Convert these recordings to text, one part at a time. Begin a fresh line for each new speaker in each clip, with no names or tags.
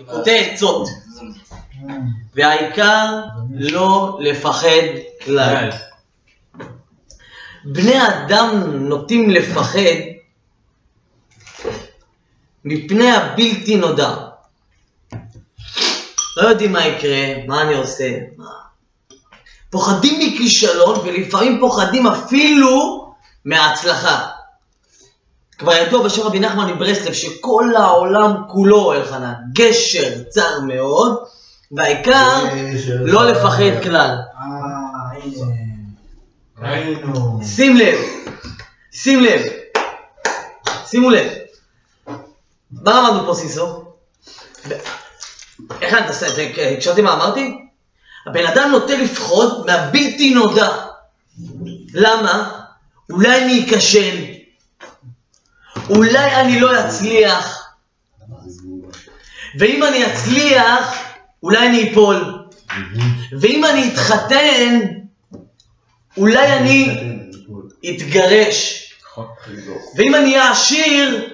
נותן עצות. והעיקר לא לפחד כלל. בני אדם נוטים לפחד מפני הבלתי נודע. לא יודעים מה יקרה, מה אני עושה. פוחדים מכישלון ולפעמים פוחדים אפילו מההצלחה. כבר ידוע בשם רבי נחמן מברסלב שכל העולם כולו, אלחנן, גשר צר מאוד, והעיקר לא לפחד כלל. שים לב, שימו לב. מה למדנו פה סיסו? איך אני תעשה את זה? הקשרתי מה אמרתי? הבן אדם נוטה לפחוד מהבלתי נודע. למה? אולי אני אכשל. אולי אני לא אצליח. ואם אני אצליח, אולי אני אפול. ואם אני אתחתן, אולי אני אתגרש. ואם אני אהיה עשיר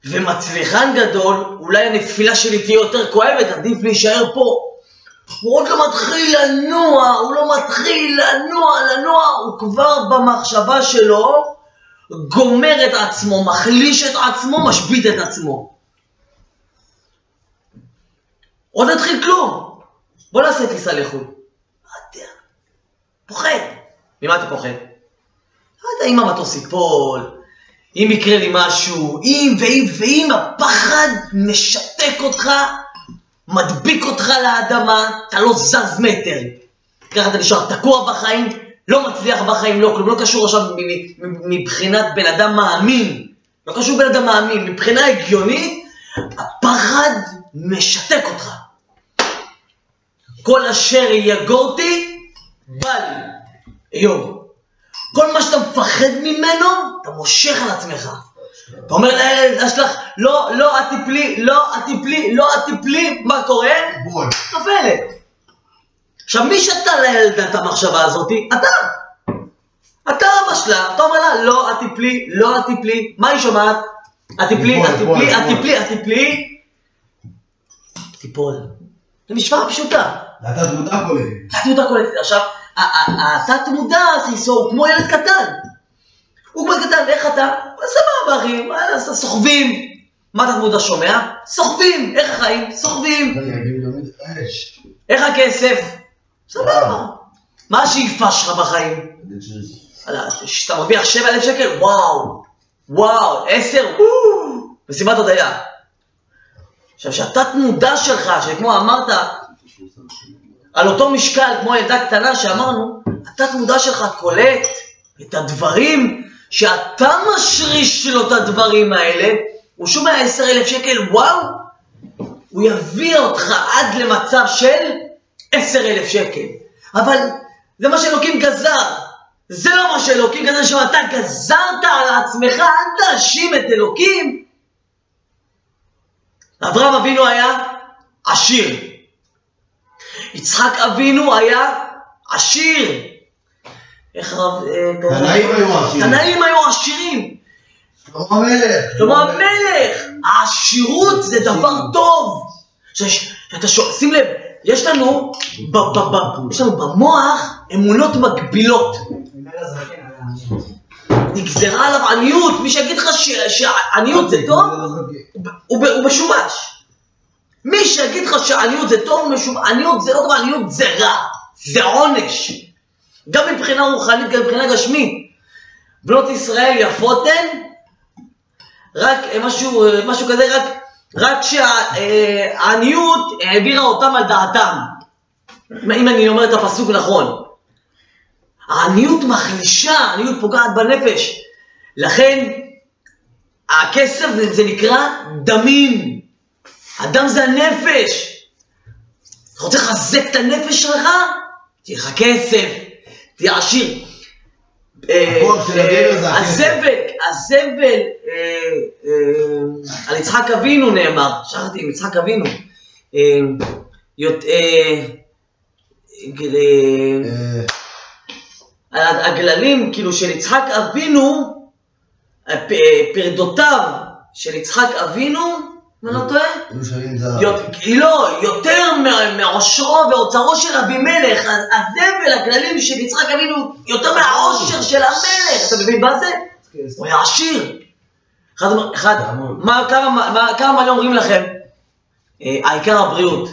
ומצליחן גדול, אולי הנפילה שלי תהיה יותר כואבת, עדיף להישאר פה. הוא עוד לא מתחיל לנוע, הוא כבר במחשבה שלו גומר את עצמו, מחליש את עצמו, משבית את עצמו. עוד נתחיל כלום. בוא נעשה טיסה לחו"ל. פוחד. ממה אתה פוחד? לא יודע אם המטוס ייפול, אם יקרה לי משהו, ואם הפחד משתק אותך, מדביק אותך לאדמה, אתה לא זז מטר. ככה אתה נשאר תקוע בחיים, לא מצליח בחיים, לא כלום, לא קשור עכשיו מבחינת בן אדם מאמין. לא קשור בן אדם מאמין, מבחינה הגיונית, הפחד משתק אותך. כל אשר יגורתי, בא לי. איוב, כל מה שאתה מפחד ממנו, אתה מושך על עצמך. אתה אומר לילד שלך, לא, את תיפלי, מה קורה? נופלת. עכשיו, מי שתה לילד את המחשבה הזאת? אתה אבא שלה, אתה אומר לה, לא, את תיפלי, מה היא שומעת? את תיפלי, תיפול. זו משוואה פשוטה.
התת מודע קולטת.
עכשיו, התת מודע הוא כמו ילד קטן. איך אתה? סבבה אחי, סוחבים. מה התת מודע שומע? סוחבים. איך החיים? סוחבים. איך הכסף? סבבה. מה השאיפה שלך בחיים? שאתה מרוויח 7,000 שקל? וואו, 10, משימת הודיה. עכשיו, שהתת מודע שלך, שכמו אמרת, על אותו משקל, כמו ילדה קטנה שאמרנו, התת מודע שלך קולט את הדברים שאתה משריש לו את הדברים האלה, הוא שומע 10,000 שקל, וואו, הוא יביא אותך עד למצב של 10,000 שקל. אבל זה מה שאלוקים גזר. זה לא מה שאלוקים גזר, שאתה גזרת על עצמך, אל תאשים את אלוקים. אברהם אבינו היה עשיר. יצחק אבינו היה עשיר. איך הרב... תנאים היו עשירים. שלמה המלך. העשירות זה דבר טוב. שים לב, יש לנו במוח אמונות מגבילות. נגזרה עליו עניות. מי שיגיד לך שעניות זה טוב, הוא משומש. מי שיגיד לך שעניות זה טוב, עניות זה לא טוב, עניות זה רע, זה עונש. גם מבחינה רוחנית, גם מבחינה גשמית. בנות ישראל יפות הן, רק משהו כזה, רק שהעניות העבירה אותם על דעתם. אם אני אומר את הפסוק נכון. העניות מחלישה, העניות פוגעת בנפש. לכן, הכסף זה נקרא דמים. הדם זה הנפש. אתה רוצה לחזק את הנפש שלך? תהיה לך כסף, תהיה עשיר. הזבל, על יצחק אבינו נאמר, שכחתי עם יצחק אבינו. הגללים כאילו של יצחק אבינו, פרדותיו של יצחק אבינו, אני לא טועה? לא, יותר מעושרו ואוצרו של אבימלך, הזבל, הכללים של יצחק אבינו, יותר מהעושר של המלך. אתה מבין מה זה? הוא היה עשיר. כמה מלא אומרים לכם? העיקר הבריאות.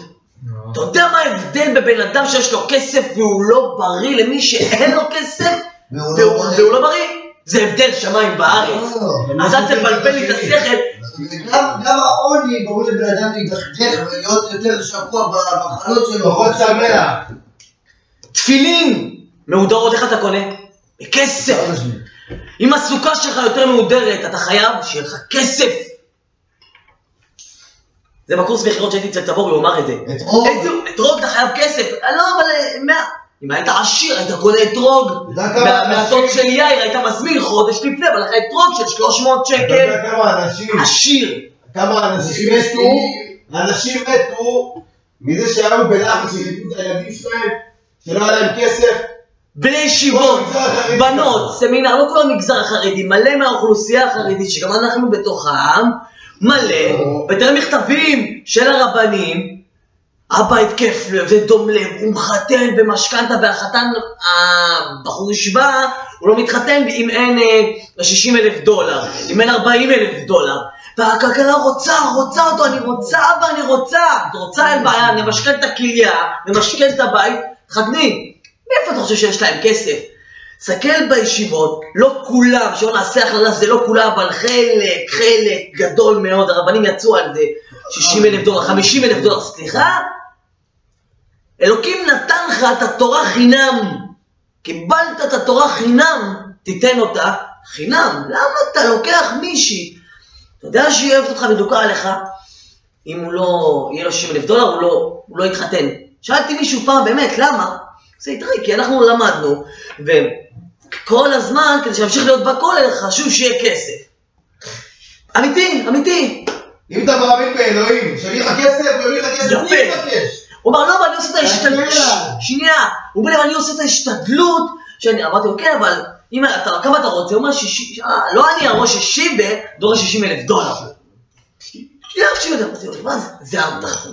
אתה יודע מה ההבדל בבן אדם שיש לו כסף והוא לא בריא למי שאין לו כסף והוא לא בריא? זה הבדל שמיים בארץ. אז אל תבלבל לי את השכל.
גם העוני ברור לבן אדם להתדחדך ולהיות יותר שקוע במחלות שלו. פחות שמח.
תפילין מהודרות, איך אתה קונה? בכסף. אם הסוכה שלך יותר מהודרת, אתה חייב שיהיה לך כסף. זה בקורס מחירות שהייתי אצל תבורי, הוא אמר את זה. אתרוג אתה חייב כסף. לא, אבל אם היית עשיר, היית קונה אתרוג. מהדוד של יאיר, היית מזמין חודש לפני, אבל לך אתרוג של 300 שקל. אתה
יודע כמה אנשים?
עשיר.
כמה אנשים מתו? אנשים מתו מזה שהיו בלחץ שליטו את הילדים שלהם, שלא היה להם כסף.
בני ישיבות, בנות, סמינר, לא כל המגזר החרדי, מלא מהאוכלוסייה החרדית, שגם אנחנו בתוכם, מלא, ותראה מכתבים של הרבנים, אבא התקף לב, זה דום לב, הוא מחתן במשכנתה, והחתן, הבחור ישבה, הוא לא מתחתן אם אין $60,000, אם אין $40,000, והכלכלה רוצה אותו, אני רוצה, אבא, אני רוצה, אין בעיה, נמשכן את הכליה, נמשכן את הבית, חתני, מאיפה אתה חושב שיש להם כסף? סתכל בישיבות, לא כולם, שלא נעשה הכללה, זה לא כולם, אבל חלק גדול מאוד, הרבנים יצאו על זה, $60,000, $50,000, סליחה? אלוקים נתן לך את התורה חינם, קיבלת את התורה חינם, תיתן אותה חינם. למה אתה לוקח מישהי? אתה יודע שהיא אוהבת אותך ודוקה עליך, אם הוא לא, יהיה לו $60,000, הוא לא יתחתן. שאלתי מישהו פעם, באמת, למה? זה יתרי, כי אנחנו למדנו, וכל הזמן, כדי שימשיך להיות בכולל, חשוב שיהיה כסף. אמיתי.
אם אתה מאמין באלוהים, שיביא לך כסף, מי יבקש?
הוא אמר, לא, אבל אני עושה את ההשתדלות. שנייה. הוא אומר, אני עושה את ההשתדלות, אמרתי, אוקיי, אבל כמה אתה רוצה? הוא אומר, לא אני הראש ששיבה, דורש $60,000. שנייה, $60,000. מה זה?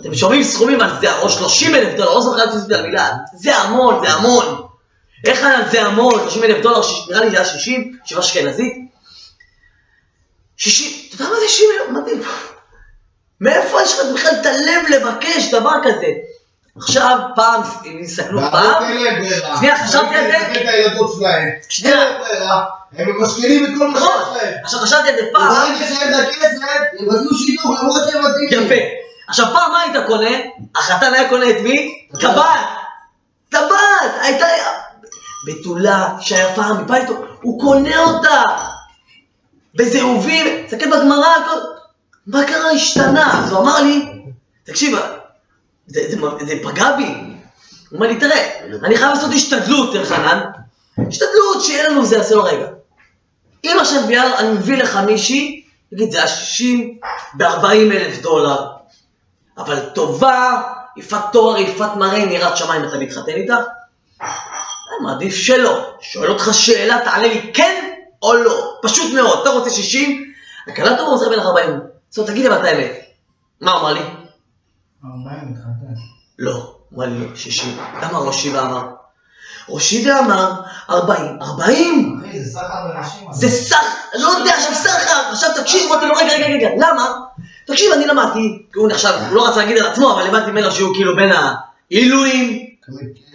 אתם שומעים סכומים על זה, או $30,000, לא זוכר את זה המילה. זה המון. איך זה המון? $30,000, נראה לי זה היה 60, שבע אשכנזית. 60, אתה יודע מה זה 60,000? מדהים. מאיפה יש לך בכלל את הלב לבקש דבר כזה? עכשיו, פעם, אם נסתכלו פעם, שנייה, חשבתי על זה, שנייה,
הם משקיעים את כל מה שיש להם.
עכשיו חשבתי על זה פעם,
וברגע שהם את הכסף, הם בזלו שידור, למרות שהם מתאים.
יפה. עכשיו פעם מה היית קונה? החתן היה קונה את מי? טבעת, הייתה בתולה שהיה פעם מבית, הוא קונה אותה, בזהובים, תסתכל בגמרא, מה קרה? השתנה. אז הוא אמר לי, תקשיב, זה פגע בי. הוא אומר לי, תראה, אני חייב לעשות השתדלות, אלחנן. השתדלות שיהיה לנו זה, עשה לו רגע. אם עכשיו אני מביא לך מישהי, נגיד, זה היה 60 ב$40,000. אבל טובה, יפת תואר, יפת מראה, נראית שמיים, אתה מתחתן איתה? אני מעדיף שלא. שואל אותך שאלה, תענה לי כן או לא. פשוט מאוד, אתה רוצה 60, הקלה טובה עוזר בין לך 40. זאת אומרת, תגיד לי מה אתה האמת. מה אמר לי?
40 מתחתן.
לא, אמר לי 60. למה ראשיבה אמר? ראשיבה אמר 40. 40?
אחי, זה סחר בנשים.
זה סחר, לא יודע, עכשיו סחר. עכשיו תקשיב, אמרתי לו, רגע. למה? תקשיב, אני למדתי, כי הוא נחשב, הוא לא רצה להגיד על עצמו, אבל למדתי ממנו שהוא כאילו בין העילויים,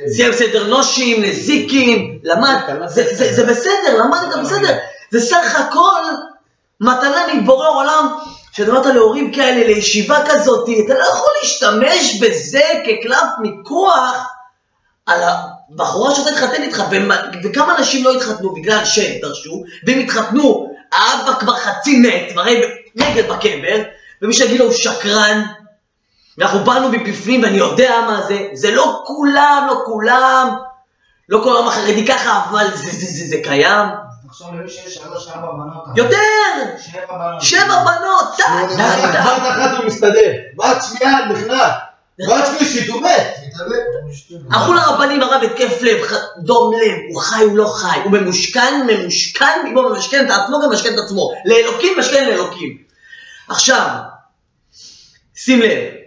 סיים סדר נושים, נזיקים, למד, זה בסדר, למדת בסדר. זה סך הכל מתנה מבורא עולם, שדמרת להורים כאלה, לישיבה כזאת, אתה לא יכול להשתמש בזה כקלף מיקוח על הבחורה שאתה התחתן איתך, וכמה אנשים לא התחתנו בגלל שהם דרשו, והם התחתנו, האבא כבר חצי מת, מראה נגד בקבר, ומי שיגיד לו הוא שקרן, ואנחנו באנו בפנים ואני יודע מה זה, זה לא כולם, לא כל העם החרדי ככה, אבל זה קיים.
תחשוב למי שיש 3-4 בנות.
יותר! 7 בנות,
בת אחת הוא מסתדר, בת שנייה נכנעת, בת שלישית הוא מת.
הלכו לרבנים, הרב התקף לב, דום לב, הוא חי, הוא לא חי, הוא ממושכן, אם הוא ממשכן את עצמו, גם משכן את עצמו, לאלוקים משכן לאלוקים. עכשיו, שים לב,